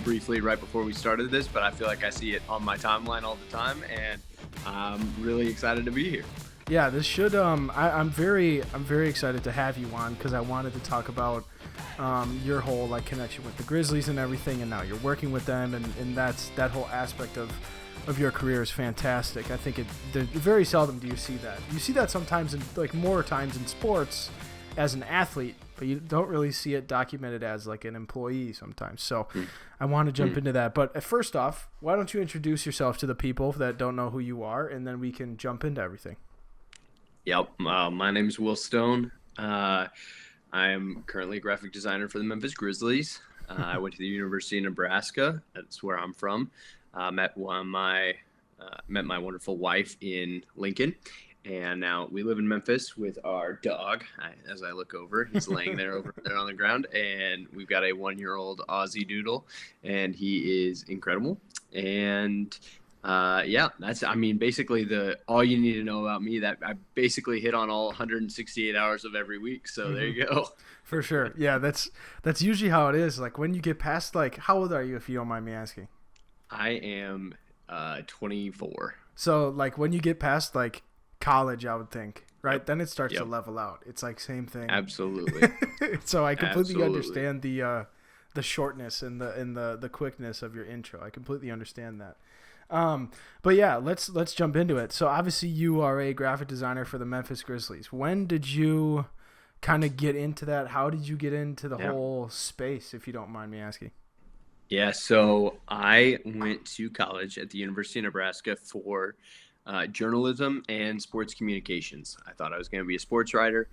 briefly right before we started this, but I feel like I see it on my timeline all the time, and I'm really excited to be here. Yeah, this should. I'm very excited to have you on because I wanted to talk about your whole like connection with the Grizzlies and everything, and now you're working with them, and that whole aspect of your career is fantastic. I think very seldom do you see that. You see that sometimes in like more times in sports as an athlete, but you don't really see it documented as like an employee sometimes. So I want to jump into that. But first off, why don't you introduce yourself to the people that don't know who you are, and then we can jump into everything. Yep. My name is Will Stone. I am currently a graphic designer for the Memphis Grizzlies. I went to the University of Nebraska. That's where I'm from. Met my wonderful wife in Lincoln, and now we live in Memphis with our dog. As I look over, he's laying there over there on the ground, and we've got a 1-year-old Aussie Doodle, and he is incredible. And basically all you need to know about me. That I basically hit on all 168 hours of every week. So there you go. For sure. Yeah, that's usually how it is. Like when you get past how old are you if you don't mind me asking? I am 24. So like when you get past like college, I would think, right? Yep. Then it starts to level out. It's like same thing. Absolutely. So I completely understand the shortness and the quickness of your intro. I completely understand that. But yeah, let's jump into it. So obviously you are a graphic designer for the Memphis Grizzlies. When did you kind of get into that? How did you get into the whole space, if you don't mind me asking? Yeah, so I went to college at the University of Nebraska for journalism and sports communications. I thought I was going to be a sports writer,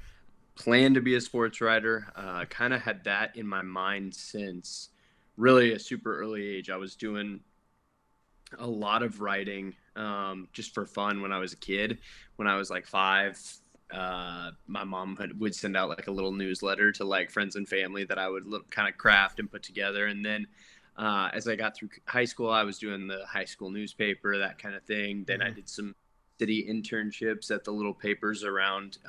planned to be a sports writer, kind of had that in my mind since really a super early age. I was doing a lot of writing just for fun when I was a kid. When I was like 5, my mom would send out like a little newsletter to like friends and family that I would kind of craft and put together. And then as I got through high school, I was doing the high school newspaper, that kind of thing. Then I did some city internships at the little papers around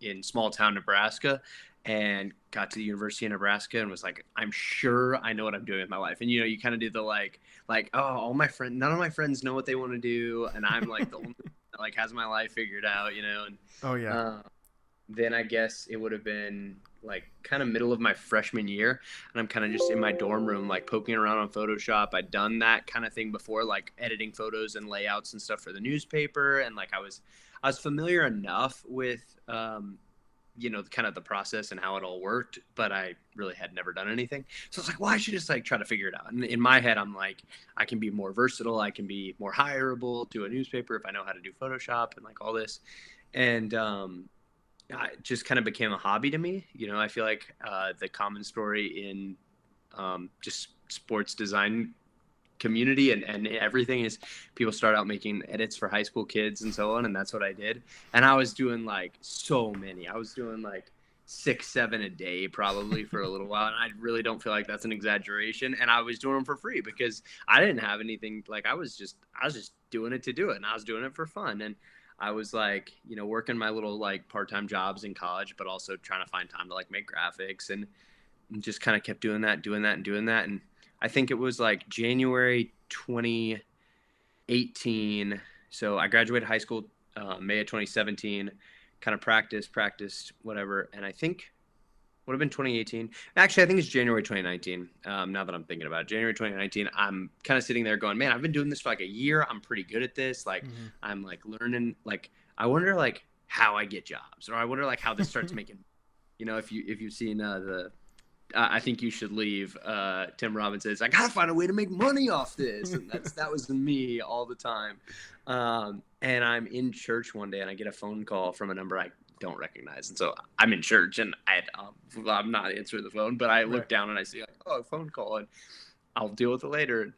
in small town Nebraska, and got to the University of Nebraska and was like, I'm sure I know what I'm doing with my life. And, you kind of do the like, oh, none of my friends know what they want to do. And I'm like the only that like has my life figured out, and oh yeah. Then I guess it would have been like kind of middle of my freshman year, and I'm kind of just in my dorm room, like poking around on Photoshop. I'd done that kind of thing before, like editing photos and layouts and stuff for the newspaper. And like I was familiar enough with, kind of the process and how it all worked, but I really had never done anything. So I was like, well, I should just like try to figure it out. And in my head, I'm like, I can be more versatile. I can be more hireable to a newspaper if I know how to do Photoshop and like all this. And, it just kind of became a hobby to me. I feel like the common story in just sports design community and everything is people start out making edits for high school kids and so on. And that's what I did. And I was doing like so many. I was doing like 6, 7 a day probably for a little while. And I really don't feel like that's an exaggeration. And I was doing them for free because I didn't have anything. Like I was just doing it to do it. And I was doing it for fun. And I was like, working my little like part-time jobs in college, but also trying to find time to like make graphics, and just kind of kept doing that. And I think it was like January 2018. So I graduated high school, May of 2017, kind of practiced, whatever. And I think would have been 2018. Actually, I think it's January 2019. Now that I'm thinking about it, January 2019, I'm kind of sitting there going, man, I've been doing this for like a year. I'm pretty good at this. Like I'm like learning, like, I wonder like how I get jobs, or I wonder like how this starts making, if you've seen I Think You Should Leave, Tim Robbins says, I got to find a way to make money off this. And that was me all the time. And I'm in church one day and I get a phone call from a number I don't recognize. And so I'm in church and I'm not answering the phone, but I look down and I see like, oh, a phone call, and I'll deal with it later. And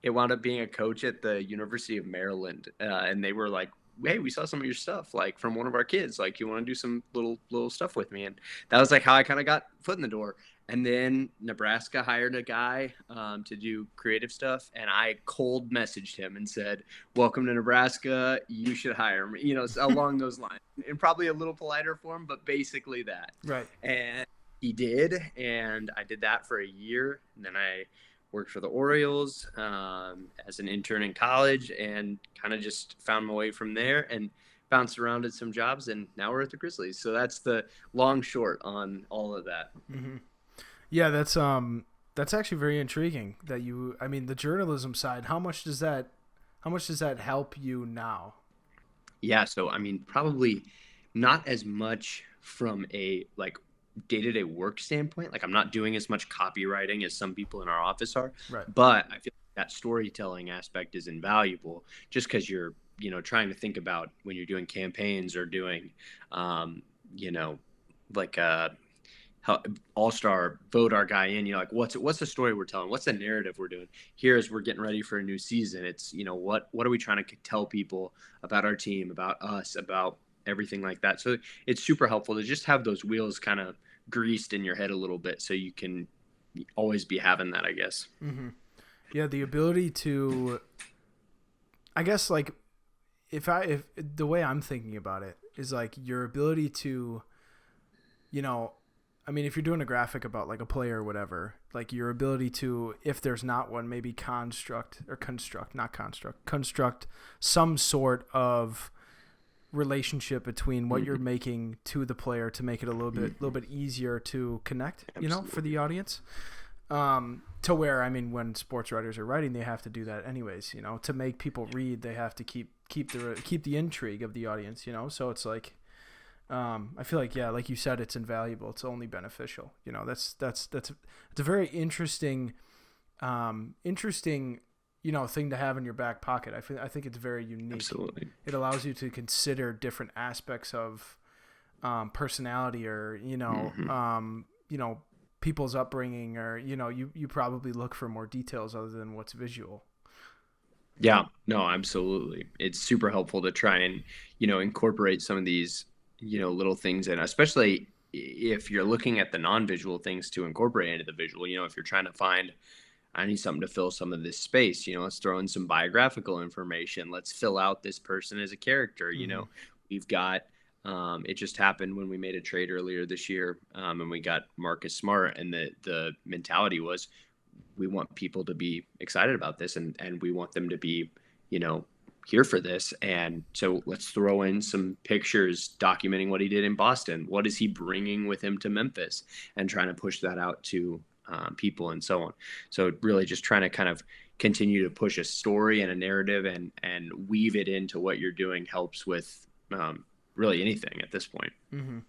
it wound up being a coach at the University of Maryland. And they were like, hey, we saw some of your stuff, like from one of our kids, like you want to do some little stuff with me. And that was like how I kind of got foot in the door. And then Nebraska hired a guy to do creative stuff. And I cold messaged him and said, welcome to Nebraska. You should hire me, along those lines, in probably a little politer form, but basically that. Right. And he did. And I did that for a year. And then I worked for the Orioles as an intern in college, and kind of just found my way from there and bounced around at some jobs, and now we're at the Grizzlies. So that's the long short on all of that. Mm-hmm. Yeah, that's actually very intriguing. That you, I mean, the journalism side. How much does that help you now? Yeah, so I mean, probably not as much from a like day-to-day work standpoint. Like I'm not doing as much copywriting as some people in our office are, Right. but I feel like that storytelling aspect is invaluable just because you're, trying to think about when you're doing campaigns or doing, um, you know, like how all-star vote our guy in, what's the story we're telling, what's the narrative we're doing here as we're getting ready for a new season. It's, what are we trying to tell people about our team, about us, about everything like that. So it's super helpful to just have those wheels kind of greased in your head a little bit so you can always be having that, I guess. Mm-hmm. Yeah, the ability to, I guess, like, if the way I'm thinking about it is like your ability to, you know, I mean, if you're doing a graphic about like a player or whatever, like your ability to, if there's not one, maybe construct some sort of relationship between what you're Mm-hmm. making to the player to make it a little bit easier to connect, for Absolutely. the audience. To where, I mean, when sports writers are writing, they have to do that anyways. To make people read, they have to keep the intrigue of the audience. So it's like, I feel like, yeah, like you said, it's invaluable. It's only beneficial. It's a very interesting thing to have in your back pocket. I think it's very unique. Absolutely. It allows you to consider different aspects of personality, or Mm-hmm. people's upbringing, or you probably look for more details other than what's visual. Yeah, no, absolutely. It's super helpful to try and, incorporate some of these, little things in, especially if you're looking at the non-visual things to incorporate into the visual. If you're trying to find, I need something to fill some of this space, let's throw in some biographical information. Let's fill out this person as a character. Mm-hmm. We've got, it just happened when we made a trade earlier this year, and we got Marcus Smart, and the mentality was we want people to be excited about this, and we want them to be, you know, here for this. And so let's throw in some pictures documenting what he did in Boston. What is he bringing with him to Memphis, and trying to push that out to people and so on. So really just trying to kind of continue to push a story and a narrative, and weave it into what you're doing helps with really anything at this point. Mm-hmm.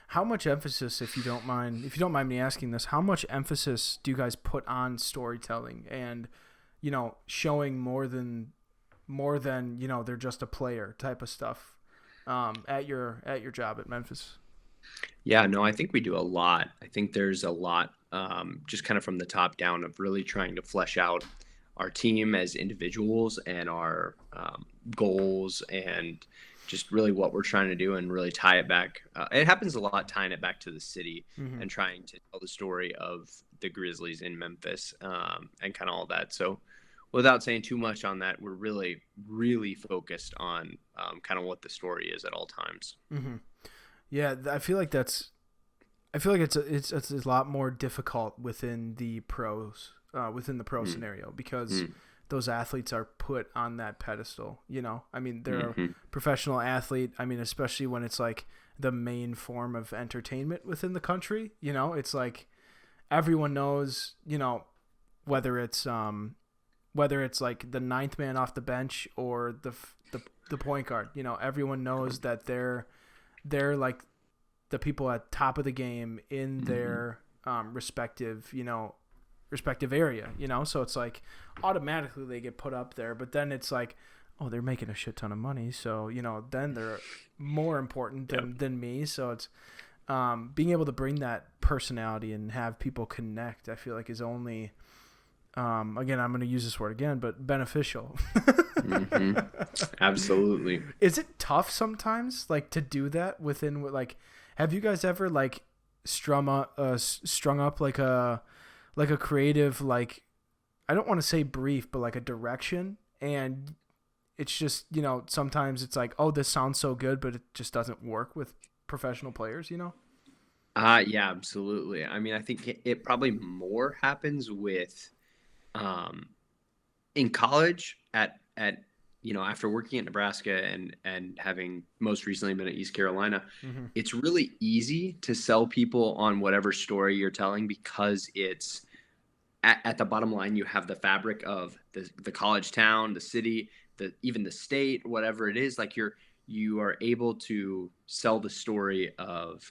How much emphasis, if you don't mind me asking this, how much emphasis do you guys put on storytelling and, showing more than they're just a player type of stuff, at your job at Memphis? Yeah, no, I think we do a lot. I think there's a lot, just kind of from the top down, of really trying to flesh out our team as individuals and our goals, and just really what we're trying to do, and really tie it back. It happens a lot tying it back to the city Mm-hmm. and trying to tell the story of the Grizzlies in Memphis, and kind of all that. So without saying too much on that, we're really, really focused on kind of what the story is at all times. Mm-hmm. Yeah, I feel like it's a lot more difficult within the pros, within the pro Mm, scenario, because mm, those athletes are put on that pedestal. I mean, they're a mhm. professional athlete. I mean, especially when it's like the main form of entertainment within the country. It's like everyone knows. Whether it's like the ninth man off the bench or the point guard. Everyone knows that they're like the people at top of the game in Mhm. their respective area. So it's like automatically they get put up there, but then it's like, oh, they're making a shit ton of money, so then they're more important Yep. than me. So it's being able to bring that personality and have people connect, I feel like, is only, again, I'm going to use this word again, but beneficial. Hmm. Absolutely. Is it tough sometimes, like, to do that within, like, have you guys ever like strung up like a creative, like, I don't want to say brief, but like a direction, and it's just, sometimes it's like, oh, this sounds so good, but it just doesn't work with professional players. Yeah, absolutely. I mean, I think it probably more happens with Um, in college, at after working at Nebraska and having most recently been at East Carolina, Mm-hmm. it's really easy to sell people on whatever story you're telling because it's at the bottom line, you have the fabric of the college town, the city, even the state, whatever it is. Like you are able to sell the story of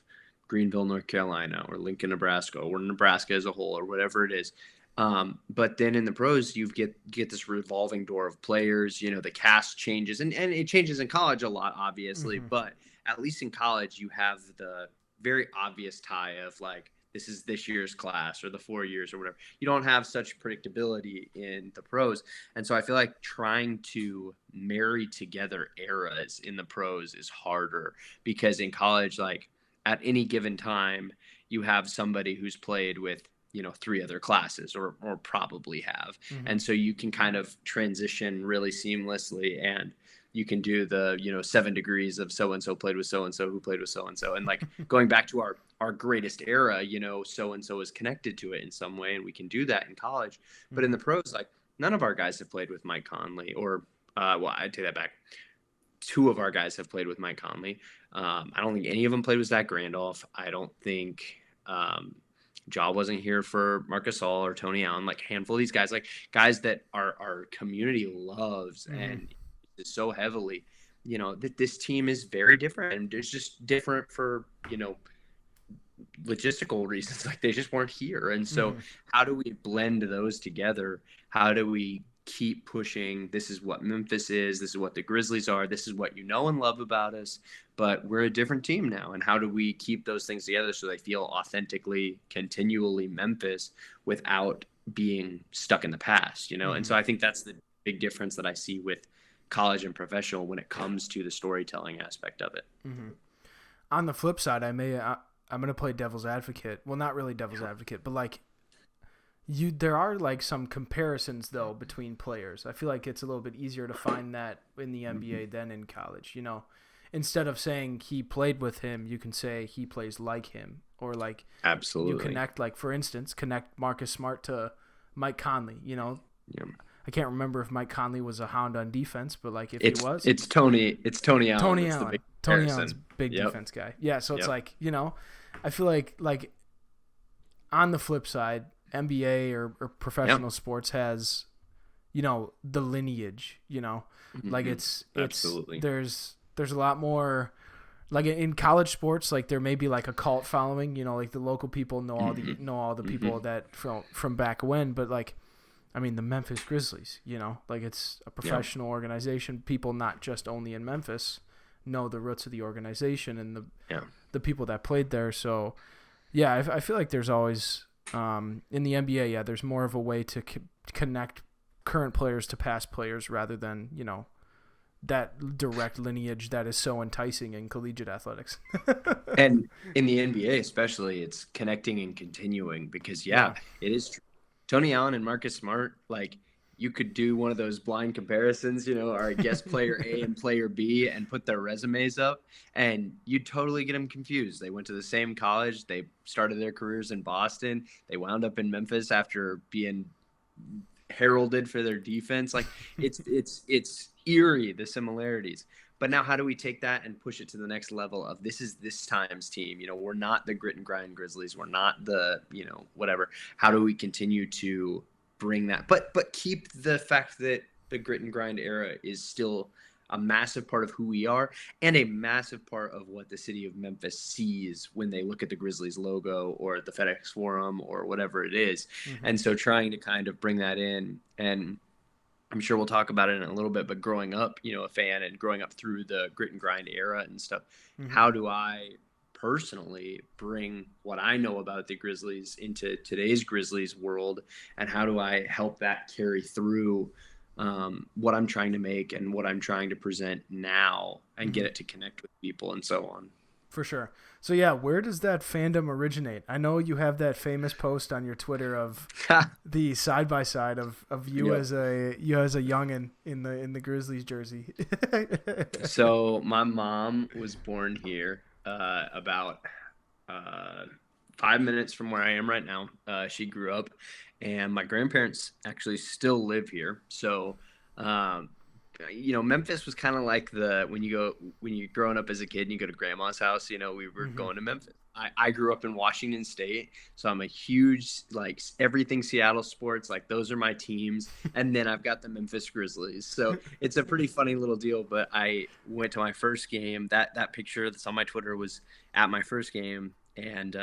Greenville, North Carolina, or Lincoln, Nebraska, or Nebraska as a whole, or whatever it is. But then in the pros, you get this revolving door of players. The cast changes, and it changes in college a lot, obviously. Mm-hmm. But at least in college, you have the very obvious tie of like this is this year's class or the 4 years or whatever. You don't have such predictability in the pros. And so I feel like trying to marry together eras in the pros is harder because in college, like at any given time, you have somebody who's played with three other classes or probably have. Mm-hmm. And so you can kind of transition really seamlessly and you can do the 7 degrees of so and so played with so and so who played with so and so and like going back to our greatest era, so and so is connected to it in some way, and we can do that in college. But in Mm-hmm. the pros, like none of our guys have played with Mike Conley, or well, I'd take that back. Two of our guys have played with Mike Conley. I don't think any of them played with Zach Randolph. I don't think Jaw wasn't here for Marcus All or Tony Allen. Like handful of these guys, like guys that our community loves Mm-hmm. and is so heavily. That this team is very different, and it's just different for logistical reasons. Like they just weren't here. And so Mm-hmm. how do we blend those together? How do we keep pushing? This is what Memphis is. This is what the Grizzlies are. This is what you know and love about us. But we're a different team now. And how do we keep those things together so they feel authentically, continually Memphis without being stuck in the past? And Mm-hmm. so I think that's the big difference that I see with college and professional when it comes to the storytelling aspect of it. Mm-hmm. On the flip side, I'm gonna play devil's advocate. Well, not really devil's advocate, but like there are like some comparisons though between players. I feel like it's a little bit easier to find that in the NBA than in college. Instead of saying he played with him, you can say he plays like him, or like you Absolutely. connect, like for instance, connect Marcus Smart to Mike Conley. Yeah. I can't remember if Mike Conley was a hound on defense, but like if he It's was, it's Tony Allen. Tony That's the Allen. big Tony Allen's comparison. big Yep. defense guy. Yeah, so it's Yep. like, I feel like on the flip side, NBA or Yep. professional sports has, the lineage, like Hmm. it's Absolutely. there's a lot more like in college sports, like there may be like a cult following, like the local people Hmm. know all the Hmm. people that from back when, but like I mean the Memphis Grizzlies, like it's a Yep. professional organization. People not just only in Memphis know the roots of the organization and Yeah. the people that played there. So yeah, I feel like there's always in the NBA, yeah, there's more of a way to connect current players to past players rather than that direct lineage that is so enticing in collegiate athletics. And in the NBA, especially, it's connecting and continuing because, yeah, Yeah. it is true. Tony Allen and Marcus Smart, like, you could do one of those blind comparisons, or I guess player A and player B and put their resumes up, and you'd totally get them confused. They went to the same college. They started their careers in Boston. They wound up in Memphis after being heralded for their defense. Like it's eerie, the similarities. But now how do we take that and push it to the next level of this is this time's team? We're not the grit and grind Grizzlies. We're not the, whatever. How do we continue to bring that but keep the fact that the grit and grind era is still a massive part of who we are and a massive part of what the city of Memphis sees when they look at the Grizzlies logo or the FedEx Forum or whatever it is. Mm-hmm. And so trying to kind of bring that in, and I'm sure we'll talk about it in a little bit, but growing up, a fan and growing up through the grit and grind era and stuff, Mm-hmm. how do I personally bring what I know about the Grizzlies into today's Grizzlies world, and how do I help that carry through what I'm trying to make and what I'm trying to present now and Mm-hmm. get it to connect with people and so on. For sure. So yeah, where does that fandom originate? I know you have that famous post on your Twitter of the side by side of you Yep. as a youngin in the Grizzlies jersey. So my mom was born here about 5 minutes from where I am right now. She grew up, and my grandparents actually still live here. So, um, Memphis was kind of like the when you're growing up as a kid and you go to grandma's house. We were Mm-hmm. going to Memphis. I grew up in Washington State, so I'm a huge like everything Seattle sports. Like those are my teams, and then I've got the Memphis Grizzlies. So it's a pretty funny little deal. But I went to my first game. That picture that's on my Twitter was at my first game, and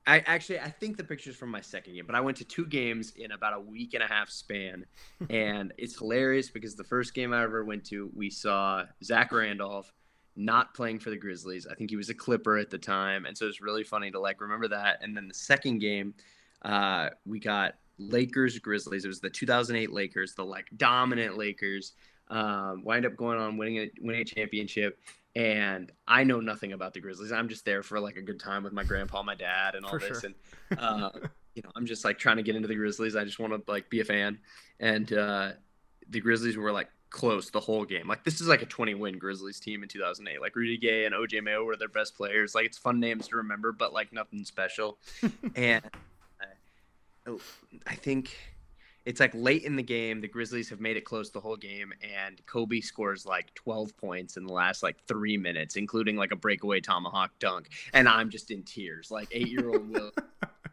I think the picture's from my second game, but I went to two games in about a week and a half span, and it's hilarious because the first game I ever went to, we saw Zach Randolph not playing for the Grizzlies. I think he was a Clipper at the time, and so it's really funny to like remember that. And then the second game, we got Lakers Grizzlies. It was the 2008 Lakers, the like dominant Lakers. Wind up going on winning a championship, and I know nothing about the Grizzlies. I'm just there for like a good time with my grandpa, my dad, and all For this. sure. And uh, I'm just like trying to get into the Grizzlies. I just want to like be a fan. And the Grizzlies were like close the whole game. Like this is like a 20-win Grizzlies team in 2008. Like Rudy Gay and OJ Mayo were their best players. Like it's fun names to remember, but like nothing special. And I think it's like late in the game. The Grizzlies have made it close the whole game, and Kobe scores like 12 points in the last like 3 minutes, including like a breakaway tomahawk dunk. And I'm just in tears, like 8-year-old Will.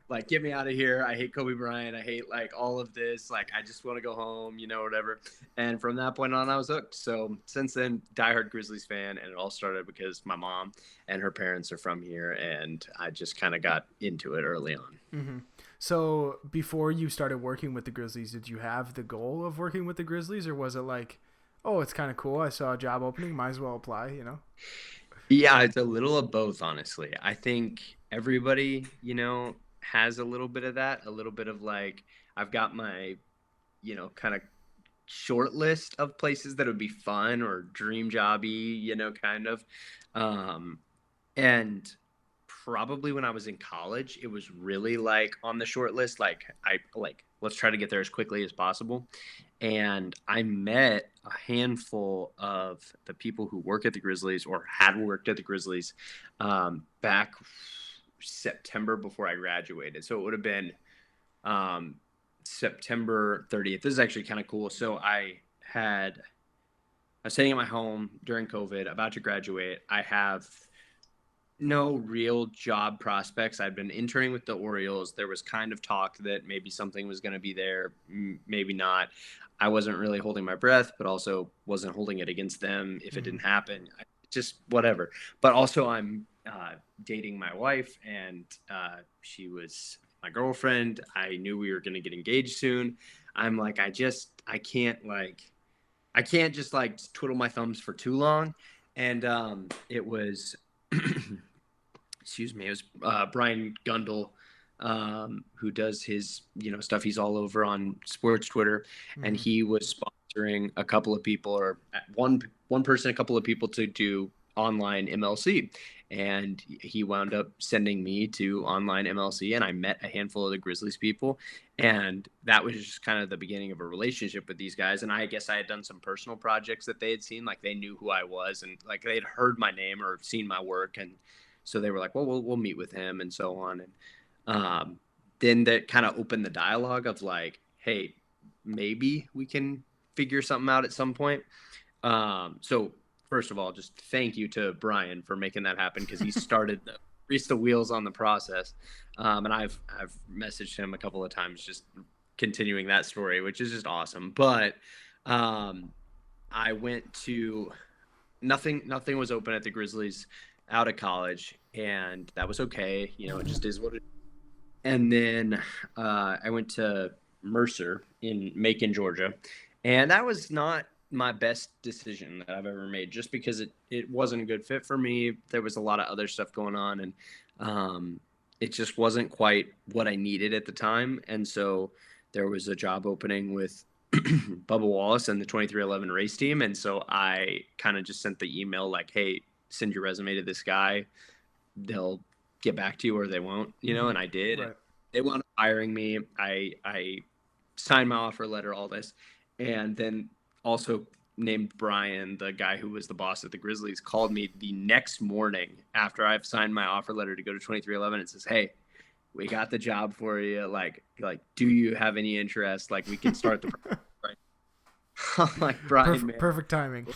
Like, get me out of here. I hate Kobe Bryant. I hate like all of this. Like, I just want to go home, whatever. And from that point on, I was hooked. So since then, diehard Grizzlies fan. And it all started because my mom and her parents are from here. And I just kind of got into it early on. Mm-hmm. So before you started working with the Grizzlies, did you have the goal of working with the Grizzlies, or was it like, oh, it's kind of cool, I saw a job opening, might as well apply, you know? Yeah, it's a little of both, honestly. I think everybody, has a little bit of that, a little bit of like, I've got my, kind of short list of places that would be fun or dream jobby, kind of. Um, and probably when I was in college, it was really like on the short list. Like I like let's try to get there as quickly as possible. And I met a handful of the people who work at the Grizzlies or had worked at the Grizzlies back September before I graduated. So it would have been um, September 30th. This is actually kind of cool. So I was staying at my home during COVID, about to graduate. I have no real job prospects. I'd been interning with the Orioles. There was kind of talk that maybe something was going to be there, maybe not. I wasn't really holding my breath, but also wasn't holding it against them if it Mm-hmm. didn't happen. Just whatever. But also, I'm dating my wife, and she was my girlfriend. I knew we were going to get engaged soon. I'm like, I can't just like twiddle my thumbs for too long. And it was excuse me, it was Brian Gundel, who does his stuff. He's all over on sports Twitter, and Mm-hmm. he was sponsoring a couple of people, or one person, a couple of people to do online MLC, and he wound up sending me to online MLC, and I met a handful of the Grizzlies people, and that was just kind of the beginning of a relationship with these guys. And I guess I had done some personal projects that they had seen, like they knew who I was, and like they had heard my name or seen my work, and so they were like, well, we'll meet with him and so on. And then that kind of opened the dialogue of like, hey, maybe we can figure something out at some point. So first of all, just thank you to Brian for making that happen, because he started the greased the wheels on the process. And I've messaged him a couple of times, just continuing that story, which is just awesome. But um, I went to nothing was open at the Grizzlies out of college, and that was okay. It just is what it is. And then I went to Mercer in Macon, Georgia, and that was not my best decision that I've ever made, just because it wasn't a good fit for me. There was a lot of other stuff going on, and it just wasn't quite what I needed at the time. And so there was a job opening with Bubba Wallace and the 2311 race team. And so I kind of just sent the email like, hey, send your resume to this guy. They'll get back to you or they won't, Mm-hmm. and I did. And Right. they wound up hiring me. I signed my offer letter, all this. And then also named Brian, the guy who was the boss at the Grizzlies, called me the next morning after I've signed my offer letter to go to 2311 and says, "Hey, we got the job for you. Like, do you have any interest? Like, we can start the process right." I'm like, Brian, man, Perfect timing.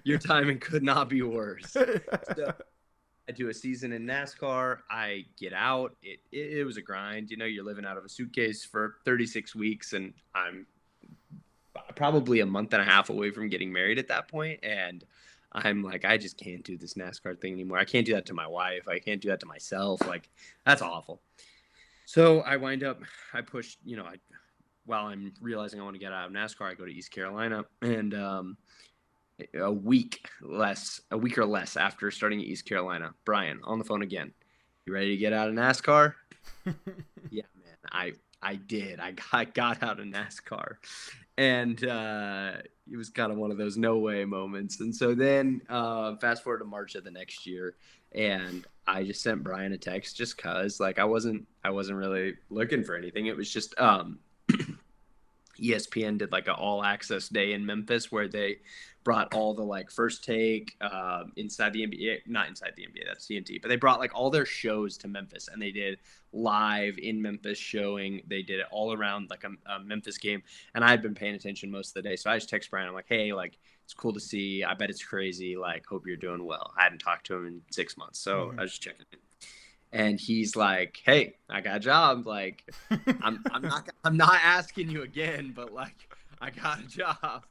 your timing could not be worse. So I do a season in NASCAR. I get out. It was a grind. You know, you're living out of a suitcase for 36 weeks, and I'm probably a month and a half away from getting married at that point. And I'm like, I just can't do this NASCAR thing anymore. I can't do that to my wife. I can't do that to myself. Like, that's awful. So I wind up, I push, while I'm realizing I want to get out of NASCAR, I go to East Carolina, and a week or less after starting at East Carolina, Brian on the phone again. You ready to get out of NASCAR? Yeah, man. I did. I got out of NASCAR, and it was kind of one of those no way moments. And so then fast forward to March of the next year, and I just sent Brian a text just cause like I wasn't really looking for anything. It was just ESPN did like an all access day in Memphis where they brought all the like first take inside the NBA, not inside the NBA, that's TNT, but they brought like all their shows to Memphis, and they did live in Memphis showing. They did it all around like a Memphis game, and I had been paying attention most of the day. So I just text Brian. I'm like, hey, like it's cool to see. I bet it's crazy. Like, hope you're doing well. I hadn't talked to him in 6 months, so I was just checking in. And he's like, "Hey, I got a job. Like, I'm not asking you again, but like, I got a job."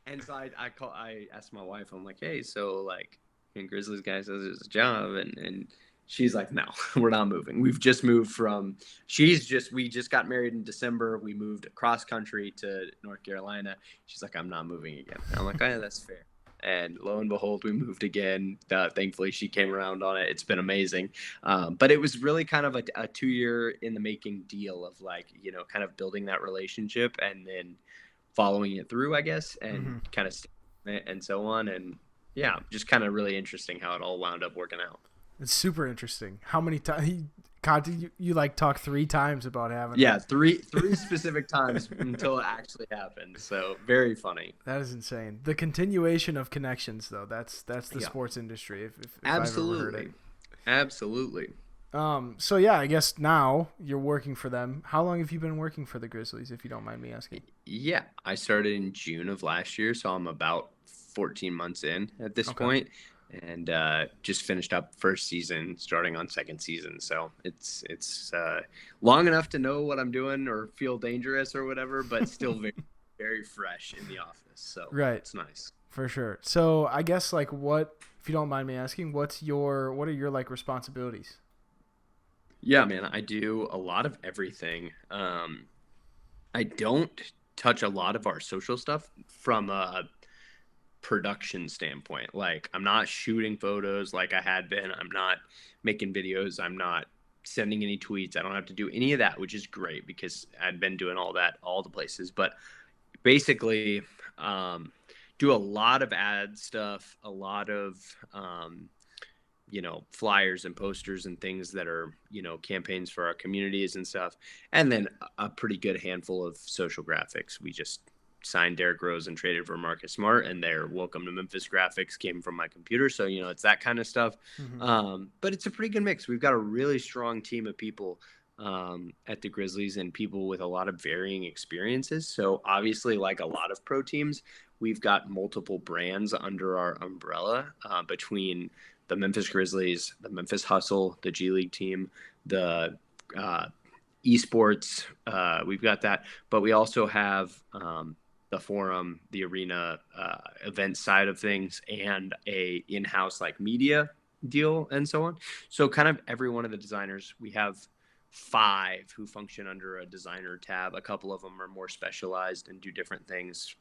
And so I asked my wife. I'm like, "Hey, so like, Grizzlies guy says it's a job," and she's like, "No, we're not moving. We've just moved from. We just got married in December. We moved across country to North Carolina. She's like, I'm not moving again." And I'm like, "Oh, yeah, that's fair." And lo and behold, we moved again. Thankfully, she came around on it. It's been amazing. But it was really kind of a 2 year in the making deal of like, kind of building that relationship and then following it through, I guess, and kind of and so on. And yeah, just kind of really interesting how it all wound up working out. It's super interesting. How many times? God, you like talk 3 times about having. Yeah, three specific times until it actually happened. So very funny. That is insane. The continuation of connections, though. That's the sports industry. If Absolutely. I've ever heard it. Absolutely. So yeah, I guess now you're working for them. How long have you been working for the Grizzlies, if you don't mind me asking? Yeah, I started in June of last year, so I'm about 14 months in at this point, and just finished up first season, starting on second season. So it's long enough to know what I'm doing or feel dangerous or whatever, but still very very fresh in the office. So right, it's nice for sure. So I guess like what, if you don't mind me asking, what are your like responsibilities? Yeah, man, I do a lot of everything. I don't touch a lot of our social stuff from a production standpoint. Like, I'm not shooting photos like I had been. I'm not making videos. I'm not sending any tweets. I don't have to do any of that, which is great because I'd been doing all that all the places. But basically, do a lot of ad stuff, a lot of flyers and posters and things that are, campaigns for our communities and stuff. And then a pretty good handful of social graphics. We just signed Derrick Rose and traded for Marcus Smart, and their welcome to Memphis graphics came from my computer. So, it's that kind of stuff. But it's a pretty good mix. We've got a really strong team of people at the Grizzlies and people with a lot of varying experiences. So obviously, like a lot of pro teams, we've got multiple brands under our umbrella between the Memphis Grizzlies, the Memphis Hustle, the G League team, the esports. We've got that, but we also have the forum, the arena event side of things, and a in-house like media deal and so on. So kind of every one of the designers, we have 5 who function under a designer tab. A couple of them are more specialized and do different things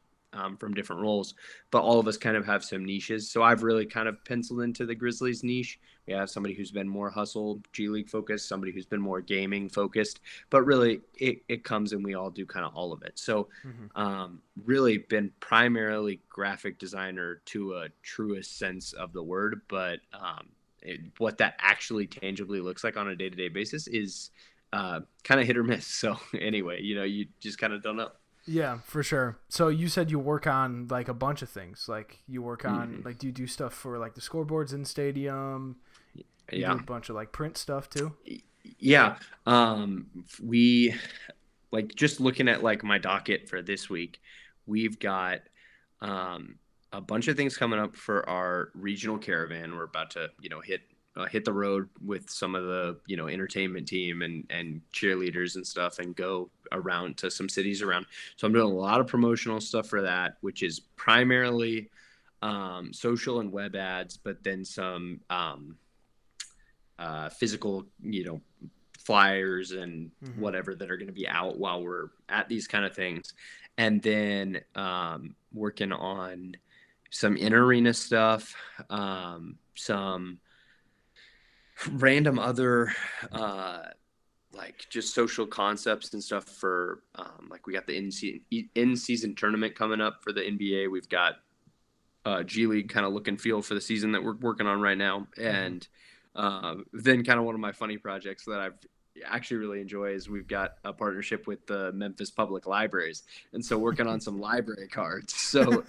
from different roles, but all of us kind of have some niches. So I've really kind of penciled into the Grizzlies niche. We have somebody who's been more hustle, G League focused, somebody who's been more gaming focused, but really it comes and we all do kind of all of it. So really been primarily graphic designer to a truest sense of the word, but what that actually tangibly looks like on a day-to-day basis is kind of hit or miss. So anyway, you just kind of don't know. Yeah, for sure. So you said you work on like a bunch of things. Like you work on Hmm. like do you do stuff for like the scoreboards in stadium? You do Yeah. a bunch of like print stuff too? Yeah. We like just looking at like my docket for this week, we've got um a bunch of things coming up for our regional caravan. We're about to, hit the road with some of the, entertainment team and cheerleaders and stuff and go around to some cities around. So I'm doing a lot of promotional stuff for that, which is primarily social and web ads, but then some physical, flyers and Mm-hmm. whatever that are going to be out while we're at these kind of things. And then working on some in arena stuff, some random other like just social concepts and stuff for like we got the in season tournament coming up for the NBA. We've got G League kind of look and feel for the season that we're working on right now. Mm-hmm. And then kind of one of my funny projects that I've actually really enjoy is we've got a partnership with the Memphis Public Libraries. And so working on some library cards. So,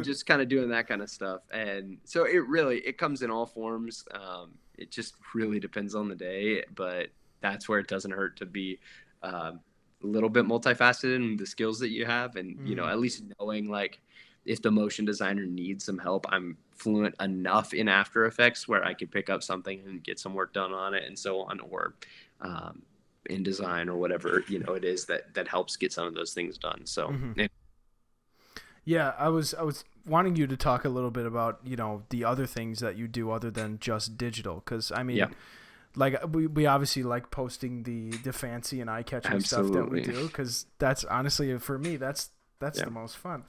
just kind of doing that kind of stuff. And so it comes in all forms. It just really depends on the day, but that's where it doesn't hurt to be a little bit multifaceted in the skills that you have. And, Mm-hmm. at least knowing like, if the motion designer needs some help, I'm fluent enough in After Effects where I could pick up something and get some work done on it and so on, or um, InDesign or whatever, it is that helps get some of those things done. So, Mm-hmm. Yeah, I was wanting you to talk a little bit about the other things that you do other than just digital, because I yeah, mean, like we obviously like posting the fancy and eye catching stuff that we absolutely. do, because that's honestly for me that's Yeah, the most fun.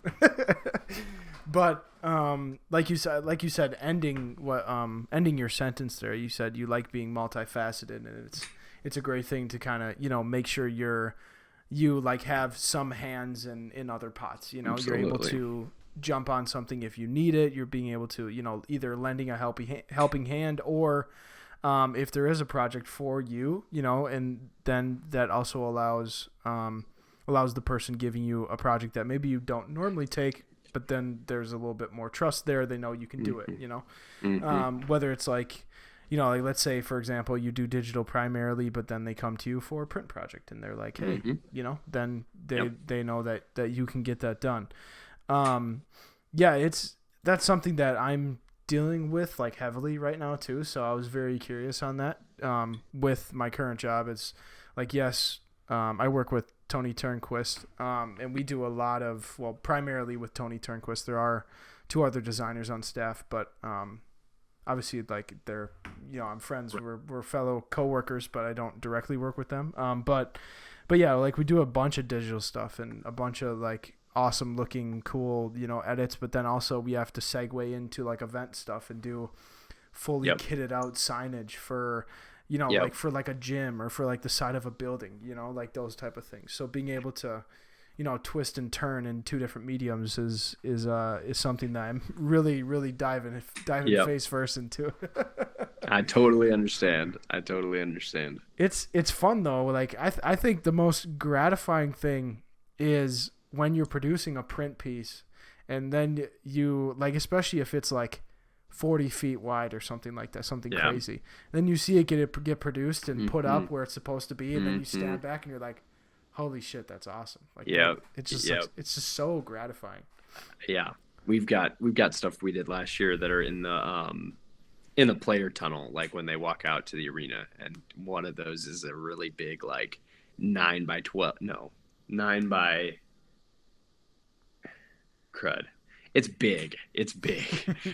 But like you said, ending your sentence there, you said you like being multifaceted, and it's a great thing to kind of make sure you like have some hands in other pots. You're able absolutely. to jump on something if you need it. You're being able to either lending a helping hand, or if there is a project for you, and then that also allows the person giving you a project that maybe you don't normally take, but then there's a little bit more trust there. They know you can do it. Hmm. Hmm. Whether it's like, like let's say for example you do digital primarily, but then they come to you for a print project and they're like, hey, Hmm. then they Yep. they know that you can get that done. Um, yeah, that's something that I'm dealing with like heavily right now too. So I was very curious on that. With my current job, it's like yes, I work with Tony Turnquist, and we do a lot of primarily with Tony Turnquist. There are two other designers on staff, but obviously like they're I'm friends. We're fellow coworkers, but I don't directly work with them. But yeah, like we do a bunch of digital stuff and a bunch of like awesome looking cool edits, but then also we have to segue into like event stuff and do fully Yep. kitted out signage for Yep. like for like a gym or for like the side of a building, like those type of things. So being able to twist and turn in two different mediums is something that I'm really diving Yep. face first into. I totally understand. It's fun though. Like I think the most gratifying thing is when you're producing a print piece, and then you like, especially if it's like 40 feet wide or something like that, something Yeah. crazy. Then you see it get produced and put Hmm. up where it's supposed to be, and then you Hmm. stand back and you're like, holy shit, that's awesome. Like that, Yep. it's just like, Yep. it's just so gratifying. Yeah. We've got stuff we did last year that are in the player tunnel, like when they walk out to the arena, and one of those is a really big like 9 by 12, no, 9 by crud. It's big.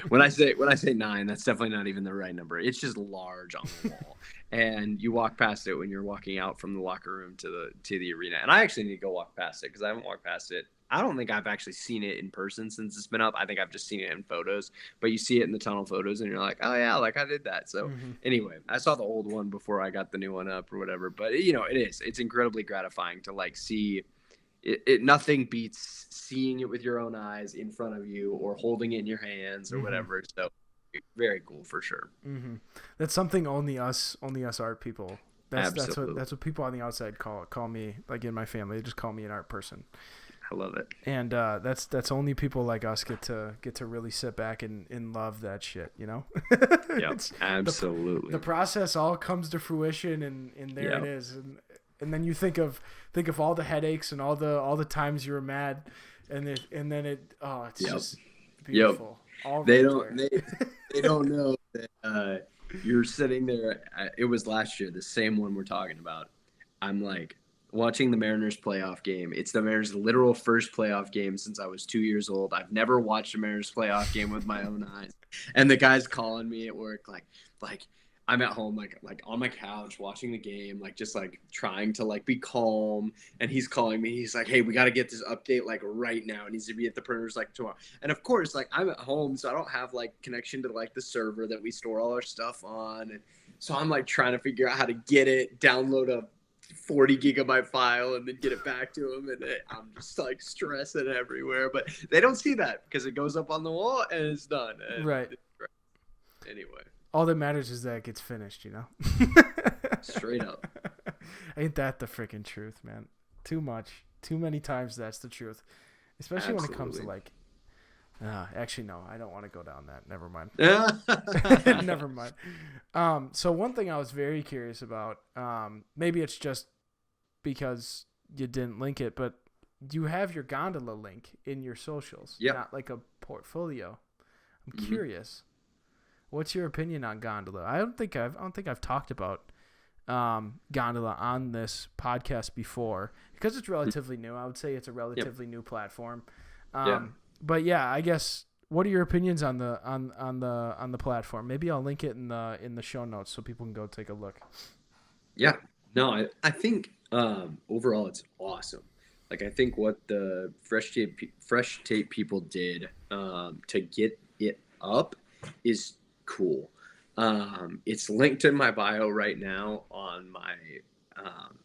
When I say 9, that's definitely not even the right number. It's just large on the wall, and you walk past it when you're walking out from the locker room to the arena. And I actually need to go walk past it because I haven't walked past it. I don't think I've actually seen it in person since it's been up. I think I've just seen it in photos, but you see it in the tunnel photos, and you're like, oh yeah, like I did that. So Mm-hmm. anyway, I saw the old one before I got the new one up or whatever. But it's incredibly gratifying to like see nothing beats seeing it with your own eyes in front of you or holding it in your hands or Mm-hmm. whatever. So very cool for sure. Mm-hmm. That's something only us art people. That's what Absolutely. that's what people on the outside call me. Like in my family, they just call me an art person. I love it. And that's only people like us get to really sit back and love that shit, you know. Yep, It's the absolutely. process all comes to fruition, and there it Yep, is, and then you think of all the headaches and all the times you were mad, and then it's yep, just yep. beautiful, all They right don't there. they don't know that you're sitting there. It was last year, the same one we're talking about. I'm like watching the Mariners playoff game. It's the Mariners' literal first playoff game since I was 2 years old. I've never watched a Mariners playoff game with my own eyes. And the guy's calling me at work, like I'm at home, like on my couch watching the game, like just like trying to like be calm. And he's calling me. He's like, "Hey, we got to get this update like right now. It needs to be at the printers like tomorrow." And of course, like I'm at home, so I don't have like connection to like the server that we store all our stuff on. And so I'm like trying to figure out how to get it, download a 40 gigabyte file, and then get it back to him. And I'm just like stressing everywhere. But they don't see that because it goes up on the wall and it's done. And Right. it's great. Anyway, All that matters is that it gets finished, you know. straight up. Ain't that the freaking truth, man? Too much, too many times. That's the truth, especially when it comes to Absolutely. like. Actually, no, I don't want to go down that. Never mind. Yeah. Never mind. So one thing I was very curious about, maybe it's just because you didn't link it, but you have your gondola link in your socials, Yep. not like a portfolio. I'm Mhm. curious. What's your opinion on gondola? I don't think I've talked about gondola on this podcast before because it's relatively new. I would say it's a Yep. relatively new platform. Yeah. But yeah, I guess what are your opinions on the on the platform? Maybe I'll link it in the show notes so people can go take a look. Yeah. No, I think overall it's awesome. Like I think what the fresh tape people did to get it up is cool. It's linked in my bio right now on my um,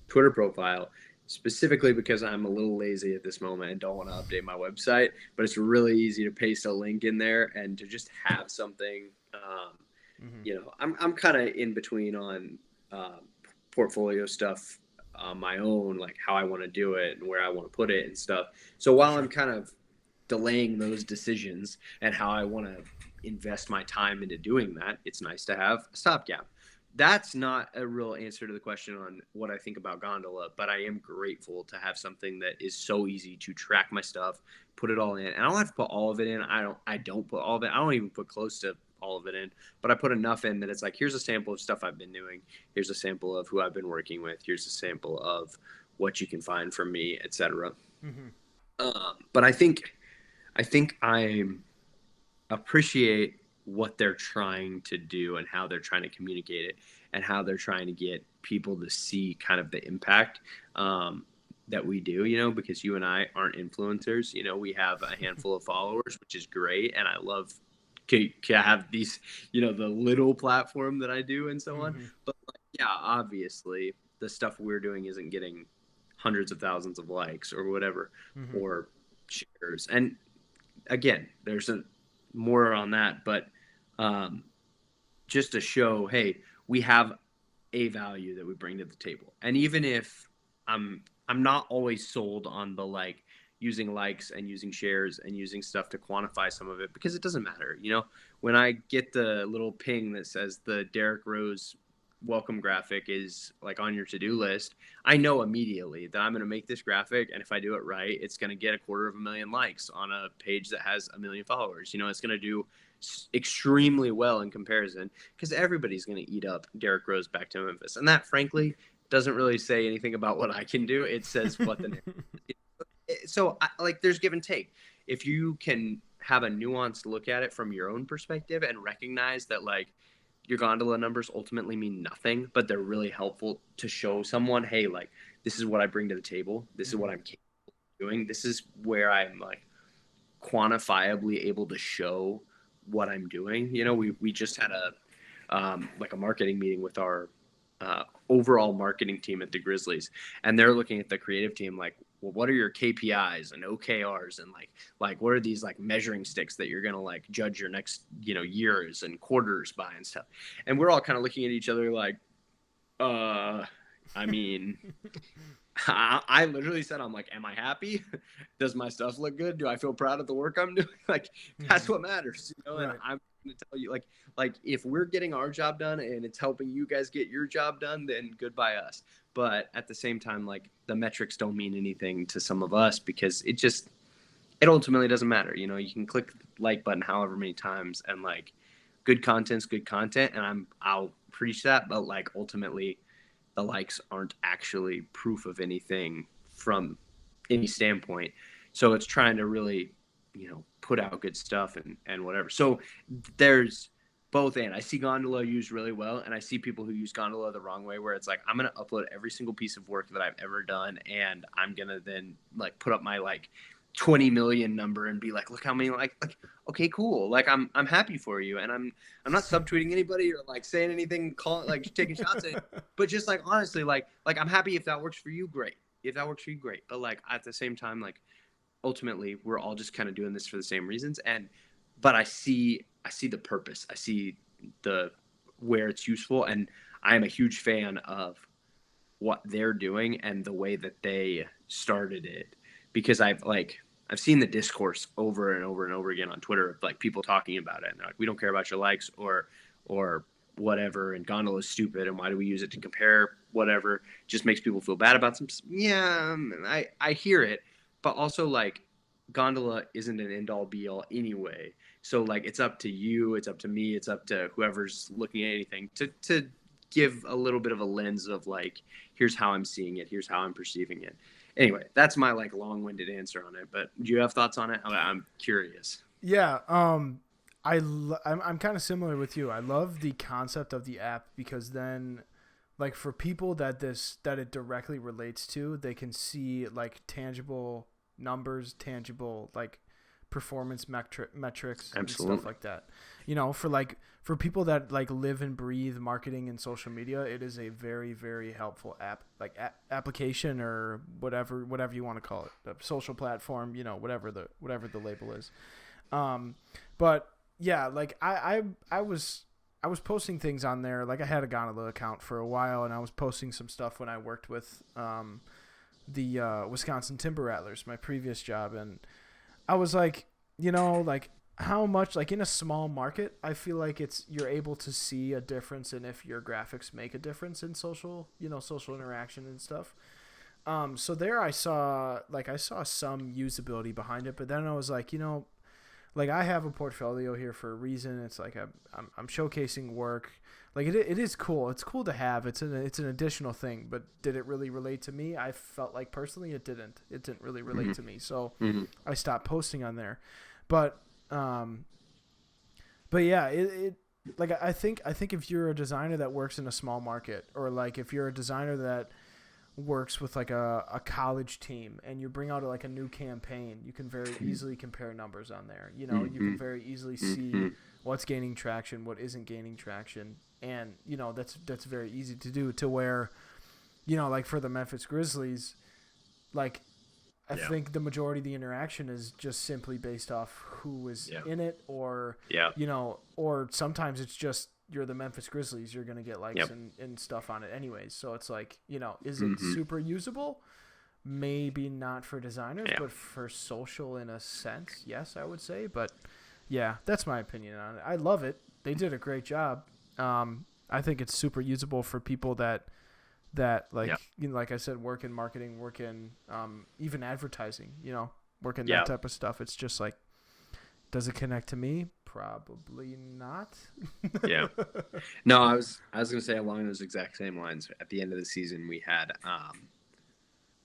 Twitter profile, specifically because I'm a little lazy at this moment and don't want to update my website. But it's really easy to paste a link in there and to just have something. Mm-hmm. I'm kind of in between on um, portfolio stuff on my own, like how I want to do it and where I want to put it and stuff. So For while I'm sure. kind of delaying those decisions and how I want to invest my time into doing that, it's nice to have a stopgap. That's not a real answer to the question on what I think about Gondola, but I am grateful to have something that is so easy to track my stuff, put it all in. And I don't have to put all of it in. I don't put all of it. I don't even put close to all of it in, but I put enough in that it's like here's a sample of stuff I've been doing. Here's a sample of who I've been working with. Here's a sample of what you can find from me, etc. Mm-hmm. But I think I appreciate what they're trying to do and how they're trying to communicate it and how they're trying to get people to see kind of the impact that we do, because you and I aren't influencers. We have a handful of followers, which is great. And I love to have these, the little platform that I do and so on. Mm-hmm. But like, yeah, obviously the stuff we're doing isn't getting hundreds of thousands of likes or whatever, Mm-hmm. or shares. And again, there's more on that, but um, just to show, hey, we have a value that we bring to the table. And even if I'm not always sold on the like using likes and using shares and using stuff to quantify some of it because it doesn't matter. When I get the little ping that says the Derek Rose welcome graphic is like on your to-do list, I know immediately that I'm going to make this graphic, and if I do it right, it's going to get 250,000 likes on a page that has 1 million followers. It's going to do extremely well in comparison because everybody's going to eat up Derek Rose back to Memphis, and that frankly doesn't really say anything about what I can do. It says what the so like there's give and take. If you can have a nuanced look at it from your own perspective and recognize that like your gondola numbers ultimately mean nothing, but they're really helpful to show someone, hey, like this is what I bring to the table. This is Mm-hmm. what I'm capable of doing. This is where I'm like quantifiably able to show what I'm doing. Mm-hmm. We just had like a marketing meeting with our overall marketing team at the Grizzlies, and they're looking at the creative team like, well, what are your KPIs and OKRs and like what are these like measuring sticks that you're gonna like judge your next years and quarters by and stuff, and we're all kind of looking at each other like, I mean, I literally said, I'm like, am I happy? Does my stuff look good? Do I feel proud of the work I'm doing? Like, that's Hmm. what matters, you know? And Right. I'm going to tell you, like if we're getting our job done and it's helping you guys get your job done, then goodbye us. But at the same time, like the metrics don't mean anything to some of us because it ultimately doesn't matter. You know, you can click the like button however many times and like good content's good content and I'll preach that, but like ultimately the likes aren't actually proof of anything from any standpoint. So it's trying to really, put out good stuff and whatever. So there's both, and I see Gondola used really well, and I see people who use Gondola the wrong way, where it's like I'm gonna upload every single piece of work that I've ever done, and I'm gonna then like put up my like 20 million number and be like, look how many like okay, cool, like I'm happy for you, and I'm not subtweeting anybody or like saying anything, calling like taking shots at, but just like honestly, like I'm happy if that works for you, great. If that works for you, great. But like at the same time, like ultimately we're all just kind of doing this for the same reasons. And but I see the purpose. I see the where it's useful, and I am a huge fan of what they're doing and the way that they started it because I've seen the discourse over and over and over again on Twitter of like people talking about it and they're like, we don't care about your likes or whatever, and Gondola is stupid and why do we use it to compare whatever, just makes people feel bad about some. Yeah, I hear it, but also like Gondola isn't an end all be all anyway, so like it's up to you, it's up to me, it's up to whoever's looking at anything to give a little bit of a lens of like, here's how I'm seeing it, here's how I'm perceiving it. Anyway, that's my like long-winded answer on it, but do you have thoughts on it? I'm curious. Yeah. I'm kind of similar with you. I love the concept of the app because then, like for people that it directly relates to, they can see like tangible numbers, tangible like performance metrics and stuff Absolutely. like that. You know, for people that like live and breathe marketing and social media, it is a very very helpful application or whatever you want to call it, a social platform. You know, whatever the label is. Um, but yeah, like I was posting things on there. Like I had a Gonalo account for a while, and I was posting some stuff when I worked with the Wisconsin Timber Rattlers, my previous job, and I was like, like how much like in a small market, I feel like you're able to see a difference in if your graphics make a difference in social interaction and stuff. So there I saw some usability behind it, but then I was like, like I have a portfolio here for a reason. It's like I'm showcasing work. Like it is cool. It's cool to have. It's an additional thing. But did it really relate to me? I felt like personally it didn't. It didn't really relate Mm-hmm. to me. So Mm-hmm. I stopped posting on there. But um, but yeah, it like I think if you're a designer that works in a small market, or like if you're a designer that works with like a college team and you bring out like a new campaign, you can very easily compare numbers on there. You Mm-hmm. can very easily see Mm-hmm. what's gaining traction, what isn't gaining traction. And that's very easy to do, to where like for the Memphis Grizzlies, like I Yeah. think the majority of the interaction is just simply based off who is Yeah. in it, or Yeah. or sometimes it's just you're the Memphis Grizzlies, you're gonna get likes Yep. and stuff on it anyways. So it's like, is it Mm-hmm. super usable? Maybe not for designers, Yeah. but for social in a sense, yes, I would say. But yeah, that's my opinion on it. I love it. They did a great job. I think it's super usable for people that Yeah. like I said, work in marketing, work in even advertising, work in that Yeah. type of stuff. It's just like, does it connect to me? Probably not. Yeah. No, I was gonna say along those exact same lines. At the end of the season, we had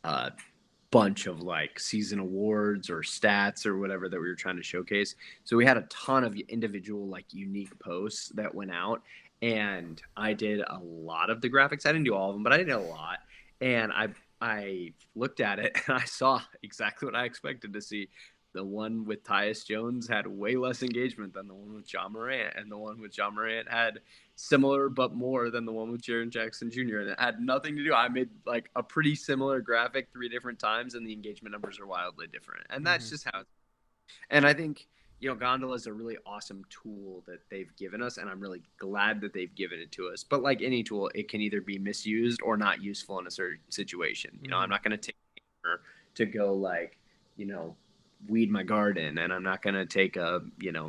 a bunch of like season awards or stats or whatever that we were trying to showcase. So we had a ton of individual like unique posts that went out, and I did a lot of the graphics. I didn't do all of them, but I did a lot. And I looked at it and I saw exactly what I expected to see. The one with Tyus Jones had way less engagement than the one with John Morant, and the one with John Morant had similar but more than the one with Jaren Jackson Jr. And it had nothing to do. I made like a pretty similar graphic 3 different times, and the engagement numbers are wildly different. And that's Mm-hmm. just how. And I think Gondola is a really awesome tool that they've given us, and I'm really glad that they've given it to us. But like any tool, it can either be misused or not useful in a certain situation. I'm Mm-hmm. not going to take to go like, you know, weed my garden, and I'm not going to take a,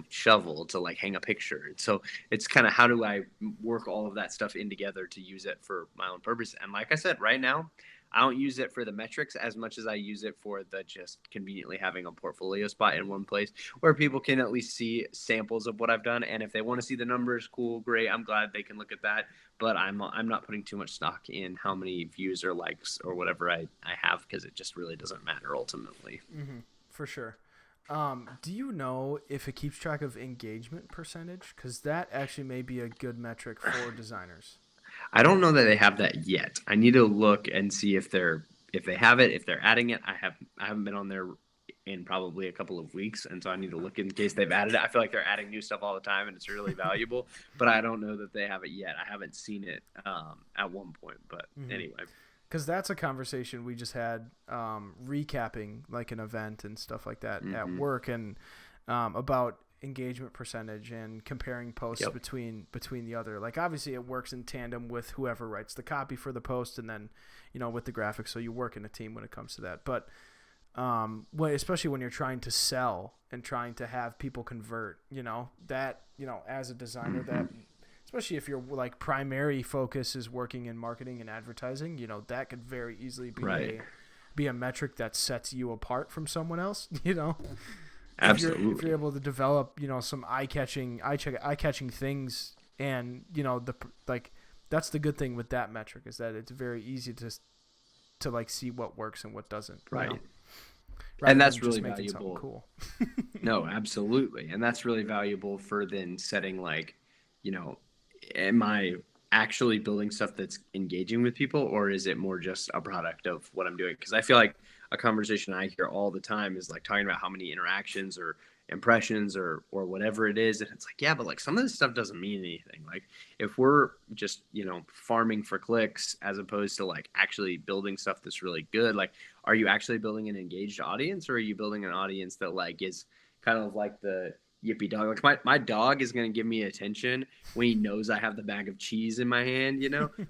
shovel to like hang a picture. So it's kind of how do I work all of that stuff in together to use it for my own purpose. And like I said, right now, I don't use it for the metrics as much as I use it for the just conveniently having a portfolio spot in one place where people can at least see samples of what I've done. And if they want to see the numbers, cool, great. I'm glad they can look at that. But I'm not putting too much stock in how many views or likes or whatever I have, because it just really doesn't matter ultimately. Mm-hmm. For sure. Do you know if it keeps track of engagement percentage? Because that actually may be a good metric for designers. I don't know that they have that yet. I need to look and see if they have it, if they're adding it. I haven't been on there in probably a couple of weeks, and so I need to look in case they've added it. I feel like they're adding new stuff all the time, and it's really valuable. But I don't know that they have it yet. I haven't seen it at one point. But anyway, because that's a conversation we just had, recapping like an event and stuff like that at work, and about engagement percentage and comparing posts between the other. Like obviously it works in tandem with whoever writes the copy for the post, and then with the graphics, so you work in a team when it comes to that. But especially when you're trying to sell and trying to have people convert, that as a designer, that especially if your like primary focus is working in marketing and advertising, that could very easily be a metric that sets you apart from someone else. Absolutely. If you're able to develop, some eye-catching things, and that's the good thing with that metric, is that it's very easy to like see what works and what doesn't. Right. Rather and that's than really just making valuable. Cool. No, absolutely. And that's really valuable for then setting like, am I actually building stuff that's engaging with people, or is it more just a product of what I'm doing? Because I feel like a conversation I hear all the time is like talking about how many interactions or impressions or whatever it is, and it's like, yeah, but like some of this stuff doesn't mean anything. Like if we're just farming for clicks as opposed to like actually building stuff that's really good, like are you actually building an engaged audience, or are you building an audience that like is kind of like the yippy dog? Like my dog is going to give me attention when he knows I have the bag of cheese in my hand,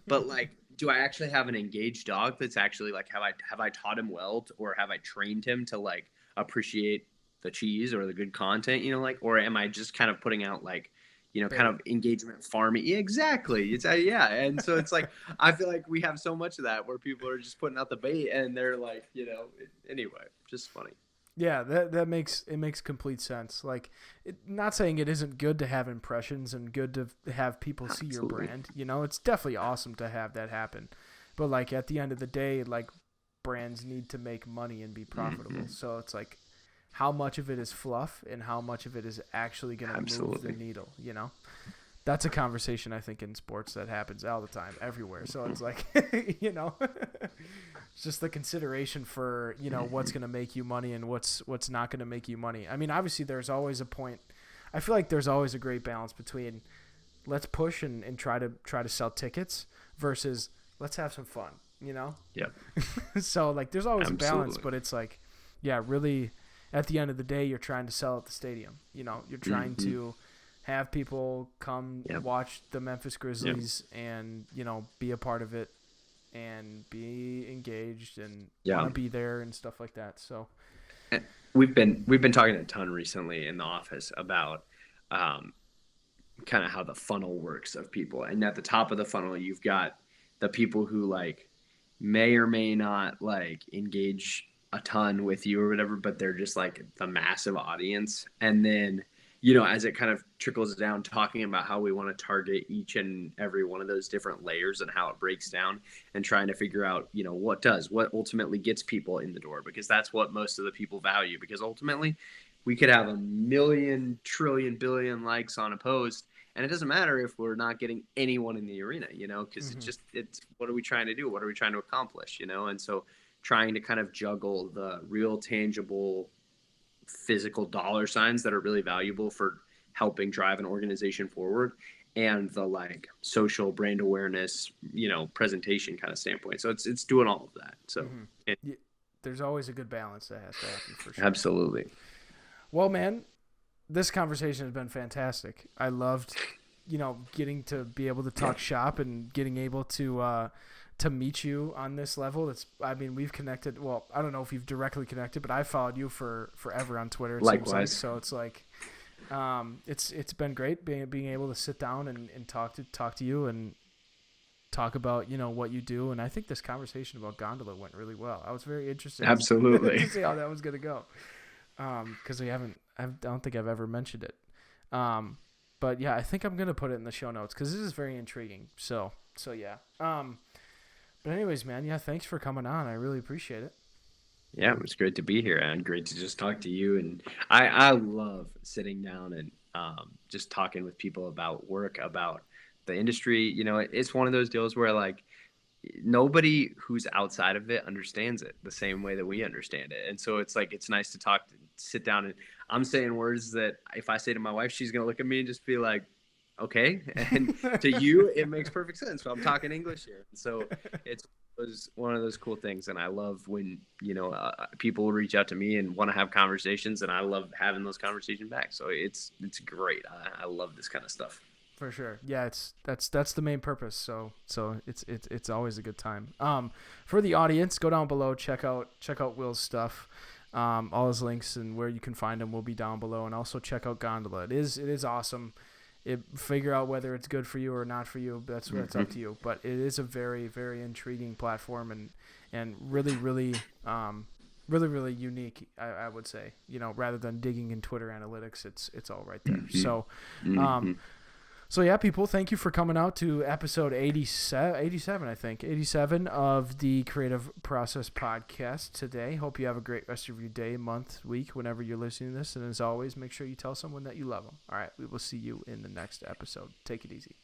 but like, do I actually have an engaged dog that's actually like, have I taught him well, or have I trained him to like appreciate the cheese or the good content, like, or am I just kind of putting out like, kind of engagement farming? Yeah, exactly. It's yeah. And so it's like, I feel like we have so much of that where people are just putting out the bait and they're like, anyway, just funny. Yeah, that makes complete sense. Like, not saying it isn't good to have impressions and good to have people see your brand. It's definitely awesome to have that happen. But like at the end of the day, like brands need to make money and be profitable. So it's like, how much of it is fluff and how much of it is actually going to move the needle? That's a conversation I think in sports that happens all the time, everywhere. So it's like, it's just the consideration for, what's going to make you money and what's not going to make you money. I mean, obviously there's always a point. I feel like there's always a great balance between let's push and try to sell tickets versus let's have some fun, Yep. So like there's always a balance, but it's like, yeah, really at the end of the day, you're trying to sell at the stadium. You're trying to have people come watch the Memphis Grizzlies and, be a part of it and be engaged and want to be there and stuff like that. So we've been talking a ton recently in the office about kind of how the funnel works of people. And at the top of the funnel, you've got the people who like may or may not like engage a ton with you or whatever, but they're just like the massive audience. And then as it kind of trickles down, talking about how we want to target each and every one of those different layers and how it breaks down, and trying to figure out, what ultimately gets people in the door, because that's what most of the people value. Because ultimately we could have a million, trillion, billion likes on a post, and it doesn't matter if we're not getting anyone in the arena, because it's what are we trying to do? What are we trying to accomplish? And so trying to kind of juggle the real tangible physical dollar signs that are really valuable for helping drive an organization forward, and the like social brand awareness, presentation kind of standpoint. So it's doing all of that. So there's always a good balance that has to happen, for sure. Absolutely. Well, man, this conversation has been fantastic. I loved, getting to be able to talk shop and getting able to meet you on this level. We've connected. Well, I don't know if you've directly connected, but I followed you for forever on Twitter. It seems like. Likewise. So it's like, it's been great being able to sit down and talk to you and talk about what you do. And I think this conversation about Gondola went really well. I was very interested Absolutely. to see how that was gonna go. Because I don't think I've ever mentioned it. But yeah, I think I'm gonna put it in the show notes because this is very intriguing. So yeah. But anyways, man, yeah, thanks for coming on. I really appreciate it. Yeah, it was great to be here and great to just talk to you. And I love sitting down and just talking with people about work, about the industry. It's one of those deals where like nobody who's outside of it understands it the same way that we understand it. And so it's like, it's nice to sit down, and I'm saying words that if I say to my wife, she's going to look at me and just be like, okay. And to you, it makes perfect sense. So I'm talking English here. So it was one of those cool things. And I love when, people reach out to me and want to have conversations, and I love having those conversations back. So it's great. I love this kind of stuff. For sure. Yeah, that's the main purpose. So it's always a good time. For the audience, go down below, check out Will's stuff. All his links and where you can find him will be down below, and also check out Gondola. It is awesome. Figure out whether it's good for you or not for you. That's up to you. But it is a very, very intriguing platform and really, really, really, really unique. I would say, rather than digging in Twitter analytics, it's all right there. So, So yeah, people, thank you for coming out to episode 87, I think, 87 of the Creative Process Podcast today. Hope you have a great rest of your day, month, week, whenever you're listening to this. And as always, make sure you tell someone that you love them. All right, we will see you in the next episode. Take it easy.